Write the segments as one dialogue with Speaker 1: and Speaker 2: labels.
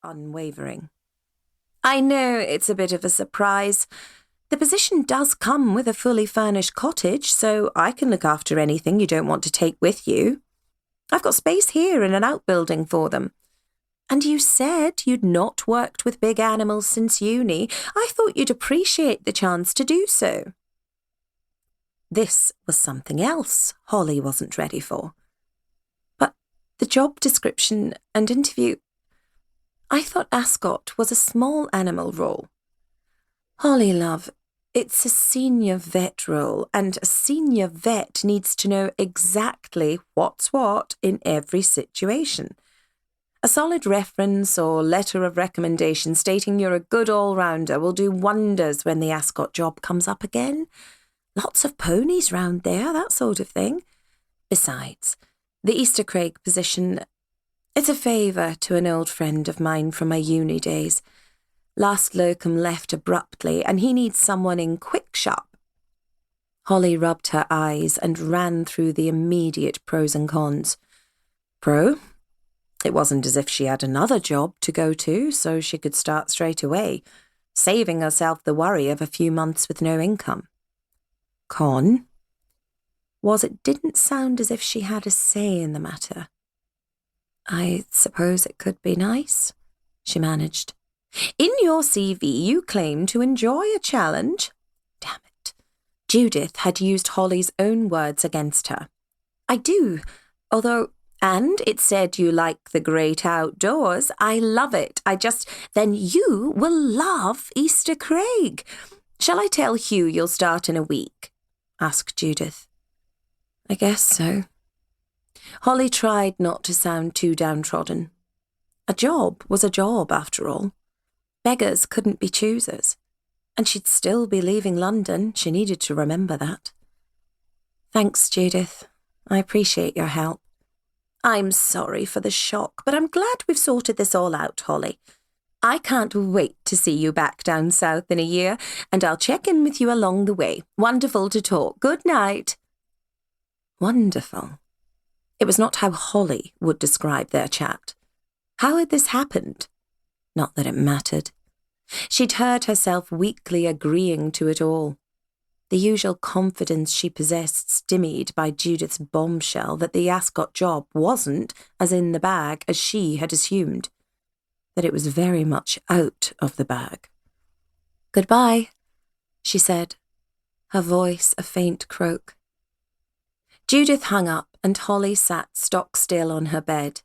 Speaker 1: unwavering. "I know it's a bit of a surprise. The position does come with a fully furnished cottage, so I can look after anything you don't want to take with you. I've got space here in an outbuilding for them. And you said you'd not worked with big animals since uni. I thought you'd appreciate the chance to do so." This was something else Holly wasn't ready for. But the job description and interview... I thought Ascot was a small animal role. "Holly, love, it's a senior vet role, and a senior vet needs to know exactly what's what in every situation. A solid reference or letter of recommendation stating you're a good all-rounder will do wonders when the Ascot job comes up again. Lots of ponies round there, that sort of thing. Besides, the Eastercraig position, it's a favour to an old friend of mine from my uni days. Last locum left abruptly, and he needs someone in quick sharp." Holly rubbed her eyes and ran through the immediate pros and cons. Pro? It wasn't as if she had another job to go to, so she could start straight away, saving herself the worry of a few months with no income. Con was it didn't sound as if she had a say in the matter. "I suppose it could be nice," she managed. "In your CV, you claim to enjoy a challenge." Damn it. Judith had used Holly's own words against her. "I do, although... And it said you like the great outdoors. I love it. Then you will love Eastercraig. Shall I tell Hugh you'll start in a week?" asked Judith. "I guess so." Holly tried not to sound too downtrodden. A job was a job, after all. Beggars couldn't be choosers. And she'd still be leaving London. She needed to remember that. "Thanks, Judith. I appreciate your help." "I'm sorry for the shock, but I'm glad we've sorted this all out, Holly. I can't wait to see you back down south in a year, and I'll check in with you along the way. Wonderful to talk. Good night." Wonderful. It was not how Holly would describe their chat. How had this happened? Not that it mattered. She'd heard herself weakly agreeing to it all. The usual confidence she possessed stymied by Judith's bombshell that the Ascot job wasn't as in the bag as she had assumed, that it was very much out of the bag. "Goodbye," she said, her voice a faint croak. Judith hung up and Holly sat stock still on her bed.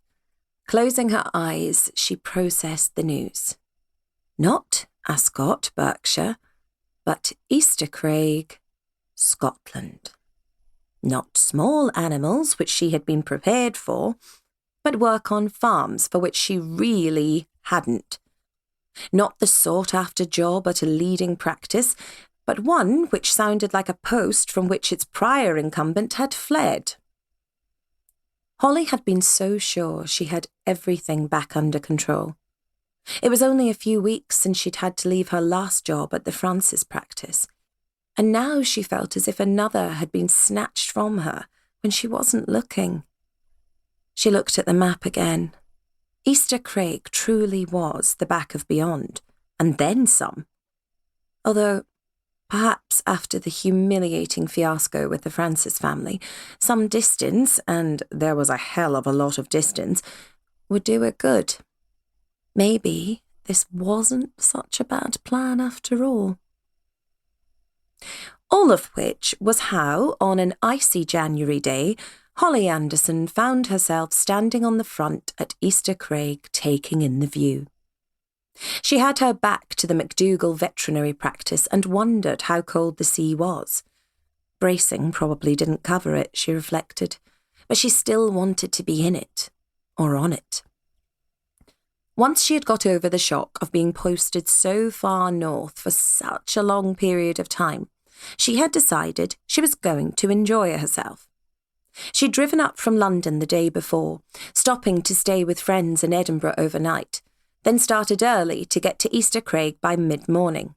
Speaker 1: Closing her eyes, she processed the news. Not Ascot, Berkshire, but Eastercraig, Scotland. Not small animals, which she had been prepared for, but work on farms for which she really hadn't. Not the sought-after job at a leading practice, but one which sounded like a post from which its prior incumbent had fled. Holly had been so sure she had everything back under control. It was only a few weeks since she'd had to leave her last job at the Francis practice, and now she felt as if another had been snatched from her when she wasn't looking. She looked at the map again. Eastercraig truly was the back of beyond, and then some. Although, perhaps after the humiliating fiasco with the Francis family, some distance, and there was a hell of a lot of distance, would do it good. Maybe this wasn't such a bad plan after all. All of which was how, on an icy January day, Holly Anderson found herself standing on the front at Eastercraig taking in the view. She had her back to the McDougall veterinary practice and wondered how cold the sea was. Bracing probably didn't cover it, she reflected, but she still wanted to be in it, or on it. Once she had got over the shock of being posted so far north for such a long period of time, she had decided she was going to enjoy herself. She'd driven up from London the day before, stopping to stay with friends in Edinburgh overnight, then started early to get to Eastercraig by mid-morning.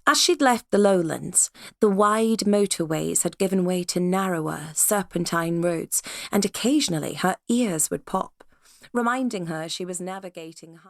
Speaker 1: As she'd left the lowlands, the wide motorways had given way to narrower, serpentine roads, and occasionally her ears would pop, reminding her she was navigating high.